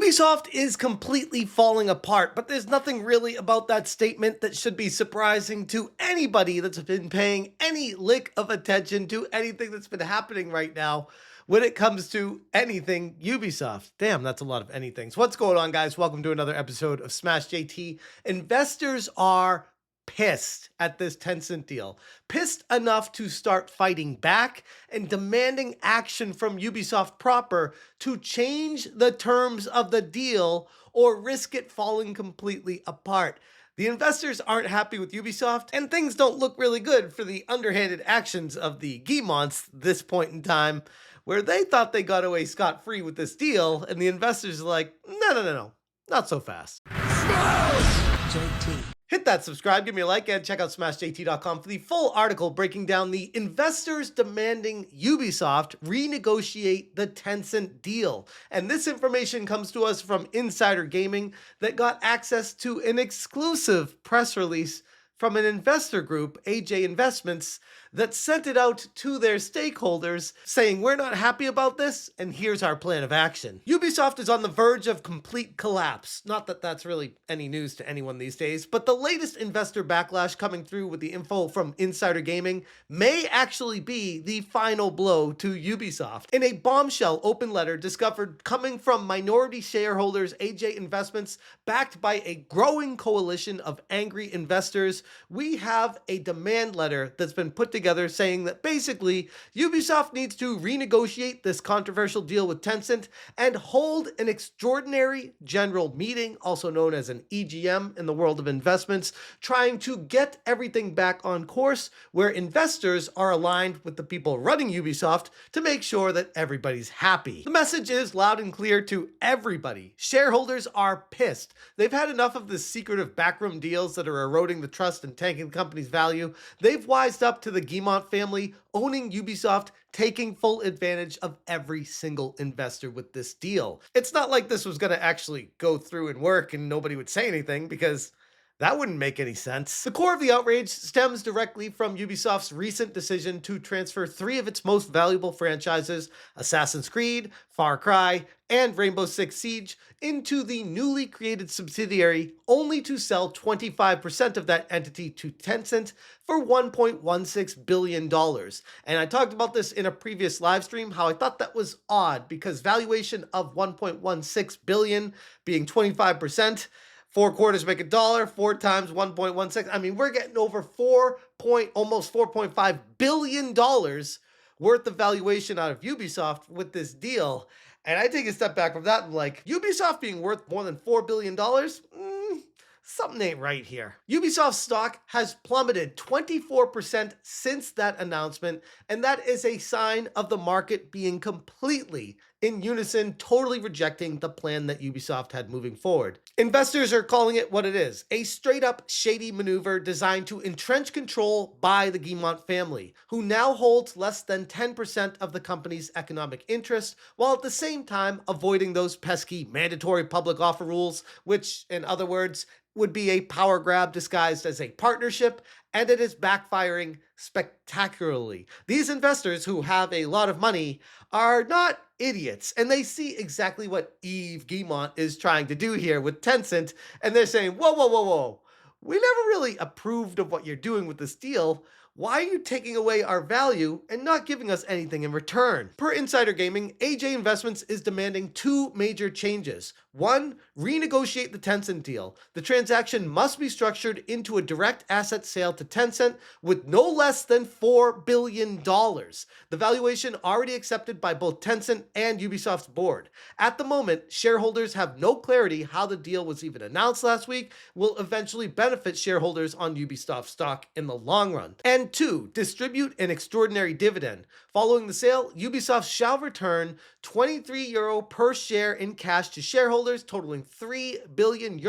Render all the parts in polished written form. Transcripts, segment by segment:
Ubisoft is completely falling apart, but there's nothing really about that statement that should be surprising to anybody that's been paying any lick of attention to anything that's been happening right now when it comes to anything Ubisoft. Damn, that's a lot of anythings. What's going on, guys? Welcome to another episode of Smash JT. Investors are pissed at this Tencent deal. Pissed enough to start fighting back and demanding action from Ubisoft proper to change the terms of the deal or risk it falling completely apart. The investors aren't happy with Ubisoft, and things don't look really good for the underhanded actions of the Guillemots this point in time, where they thought they got away scot-free with this deal, and the investors are like, no, not so fast. JT. Hit that subscribe, give me a like, and check out smashjt.com for the full article breaking down the investors demanding Ubisoft renegotiate the Tencent deal. And this information comes to us from Insider Gaming that got access to an exclusive press release from an investor group, AJ Investments, that sent it out to their stakeholders saying, we're not happy about this, and here's our plan of action. Ubisoft is on the verge of complete collapse. Not that that's really any news to anyone these days, but the latest investor backlash coming through with the info from Insider Gaming may actually be the final blow to Ubisoft. In a bombshell open letter discovered coming from minority shareholders, AJ Investments, backed by a growing coalition of angry investors, we have a demand letter that's been put together saying that basically Ubisoft needs to renegotiate this controversial deal with Tencent and hold an extraordinary general meeting, also known as an EGM in the world of investments, trying to get everything back on course where investors are aligned with the people running Ubisoft to make sure that everybody's happy. The message is loud and clear to everybody. Shareholders are pissed. They've had enough of the secretive backroom deals that are eroding the trust and tanking the company's value. They've wised up to the Guillemot family owning Ubisoft, taking full advantage of every single investor with this deal. It's not like this was going to actually go through and work and nobody would say anything, because that wouldn't make any sense. The core of the outrage stems directly from Ubisoft's recent decision to transfer 3 of its most valuable franchises, Assassin's Creed, Far Cry, and Rainbow Six Siege, into the newly created subsidiary, only to sell 25% of that entity to Tencent for $1.16 billion. And I talked about this in a previous live stream, how I thought that was odd, because valuation of $1.16 billion being 25%, 4 quarters make $1, 4 times 1.16. I mean, we're getting over almost $4.5 billion worth of valuation out of Ubisoft with this deal. And I take a step back from that and like, Ubisoft being worth more than $4 billion? Something ain't right here. Ubisoft's stock has plummeted 24% since that announcement, and that is a sign of the market being completely in unison, totally rejecting the plan that Ubisoft had moving forward. Investors are calling it what it is, a straight-up shady maneuver designed to entrench control by the Guillemot family, who now holds less than 10% of the company's economic interest, while at the same time avoiding those pesky mandatory public offer rules, which, in other words, would be a power grab disguised as a partnership, and it is backfiring spectacularly. These investors, who have a lot of money, are not idiots, and they see exactly what Yves Guillemot is trying to do here with Tencent, and they're saying, whoa, we never really approved of what you're doing with this deal. Why are you taking away our value and not giving us anything in return? Per Insider Gaming, AJ Investments is demanding 2 major changes. 1, renegotiate the Tencent deal. The transaction must be structured into a direct asset sale to Tencent with no less than $4 billion, the valuation already accepted by both Tencent and Ubisoft's board. At the moment, shareholders have no clarity how the deal was even announced last week will eventually benefit shareholders on Ubisoft stock in the long run. And 2, distribute an extraordinary dividend. Following the sale, Ubisoft shall return €23 per share in cash to shareholders, totaling €3 billion,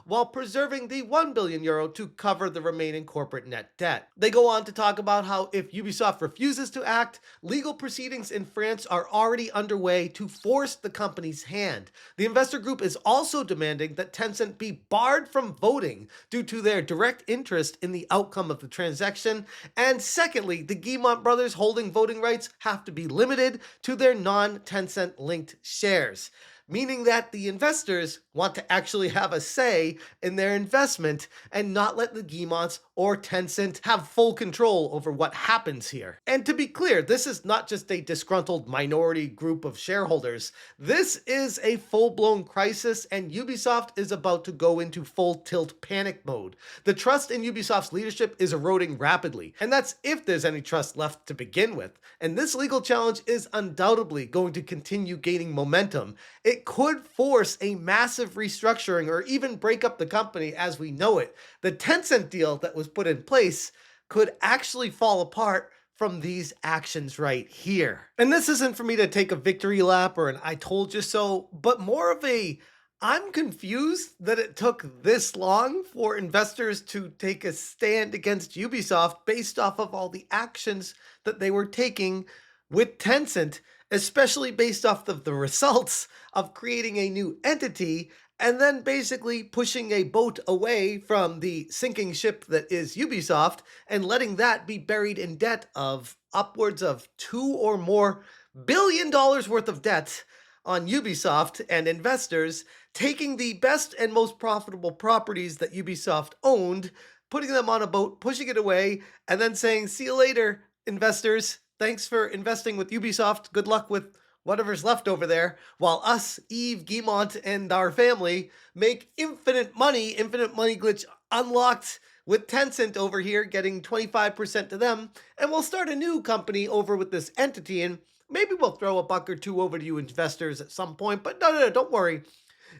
while preserving the €1 billion to cover the remaining corporate net debt. They go on to talk about how if Ubisoft refuses to act, legal proceedings in France are already underway to force the company's hand. The investor group is also demanding that Tencent be barred from voting due to their direct interest in the outcome of the transaction. And secondly, the Guillemot brothers holding voting rights have to be limited to their non-Tencent linked shares. meaning that the investors want to actually have a say in their investment and not let the Guillemots or Tencent have full control over what happens here. And to be clear, this is not just a disgruntled minority group of shareholders. This is a full-blown crisis, and Ubisoft is about to go into full tilt panic mode. The trust in Ubisoft's leadership is eroding rapidly, and that's if there's any trust left to begin with. And this legal challenge is undoubtedly going to continue gaining momentum. It could force a massive restructuring or even break up the company as we know it. The Tencent deal that was put in place could actually fall apart from these actions right here. And this isn't for me to take a victory lap or an I told you so, but more of a I'm confused that it took this long for investors to take a stand against Ubisoft based off of all the actions that they were taking with Tencent, especially based off of the results of creating a new entity and then basically pushing a boat away from the sinking ship that is Ubisoft and letting that be buried in debt of upwards of $2 billion worth of debt on Ubisoft and investors, taking the best and most profitable properties that Ubisoft owned, putting them on a boat, pushing it away, and then saying, see you later, investors. Thanks for investing with Ubisoft. Good luck with whatever's left over there, while us, Eve, Guillemot, and our family make infinite money glitch unlocked with Tencent over here getting 25% to them, and we'll start a new company over with this entity, and maybe we'll throw $1 or $2 over to you investors at some point, but no, don't worry.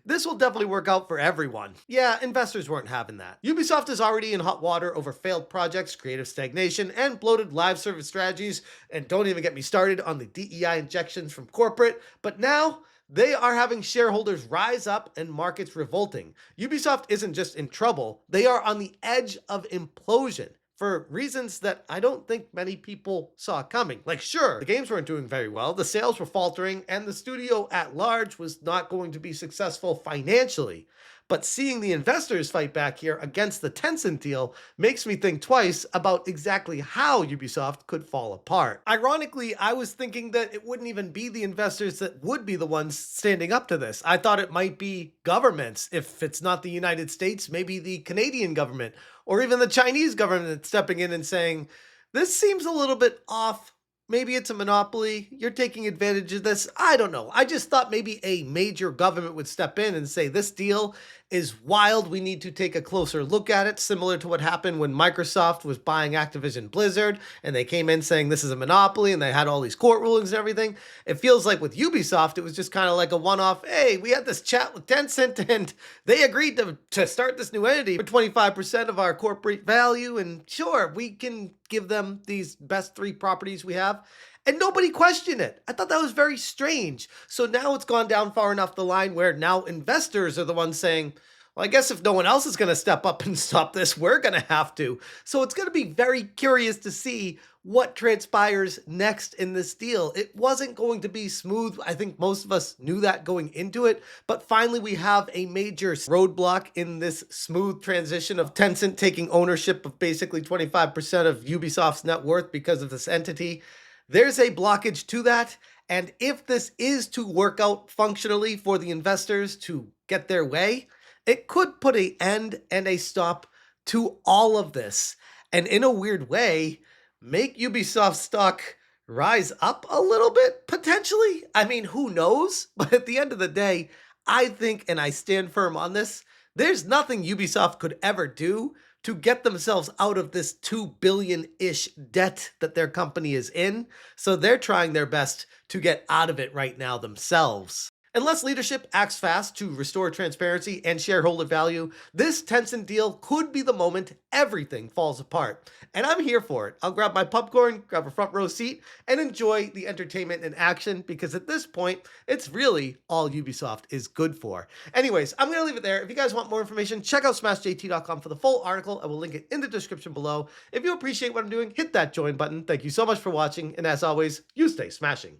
This will definitely work out for everyone. Yeah, investors weren't having that. Ubisoft is already in hot water over failed projects, creative stagnation, and bloated live service strategies, and don't even get me started on the DEI injections from corporate, but now they are having shareholders rise up and markets revolting. Ubisoft isn't just in trouble, they are on the edge of implosion, for reasons that I don't think many people saw coming. Like, sure, the games weren't doing very well, the sales were faltering, and the studio at large was not going to be successful financially. But seeing the investors fight back here against the Tencent deal makes me think twice about exactly how Ubisoft could fall apart. Ironically, I was thinking that it wouldn't even be the investors that would be the ones standing up to this. I thought it might be governments. If it's not the United States, maybe the Canadian government or even the Chinese government stepping in and saying, this seems a little bit off. Maybe it's a monopoly. You're taking advantage of this. I don't know. I just thought maybe a major government would step in and say, this deal is wild. We need to take a closer look at it, similar to what happened when Microsoft was buying Activision Blizzard and they came in saying this is a monopoly and they had all these court rulings and everything. It feels like with Ubisoft, it was just kind of like a one-off, hey, we had this chat with Tencent and they agreed to start this new entity for 25% of our corporate value, and sure, we can give them these best 3 properties we have. And nobody questioned it. I thought that was very strange. So now it's gone down far enough the line where now investors are the ones saying, well, I guess if no one else is going to step up and stop this, we're going to have to. So it's going to be very curious to see what transpires next in this deal. It wasn't going to be smooth. I think most of us knew that going into it, but finally we have a major roadblock in this smooth transition of Tencent taking ownership of basically 25% of Ubisoft's net worth because of this entity. There's a blockage to that, and if this is to work out functionally for the investors to get their way, it could put an end and a stop to all of this, and in a weird way, make Ubisoft stock rise up a little bit, potentially. I mean, who knows? But at the end of the day, I think, and I stand firm on this, there's nothing Ubisoft could ever do to get themselves out of this $2 billion-ish debt that their company is in. So they're trying their best to get out of it right now themselves. Unless leadership acts fast to restore transparency and shareholder value, this Tencent deal could be the moment everything falls apart. And I'm here for it. I'll grab my popcorn, grab a front row seat, and enjoy the entertainment and action, because at this point, it's really all Ubisoft is good for. Anyways, I'm going to leave it there. If you guys want more information, check out smashjt.com for the full article. I will link it in the description below. If you appreciate what I'm doing, hit that join button. Thank you so much for watching, and as always, you stay smashing.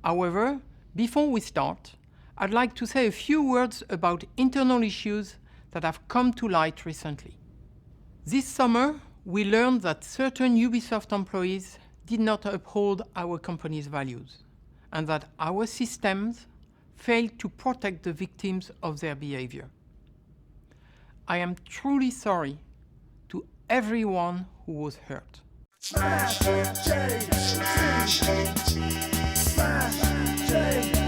However, before we start, I'd like to say a few words about internal issues that have come to light recently. This summer, we learned that certain Ubisoft employees did not uphold our company's values, and that our systems, failed to protect the victims of their behavior. I am truly sorry to everyone who was hurt. Smash, shake, smash, shake.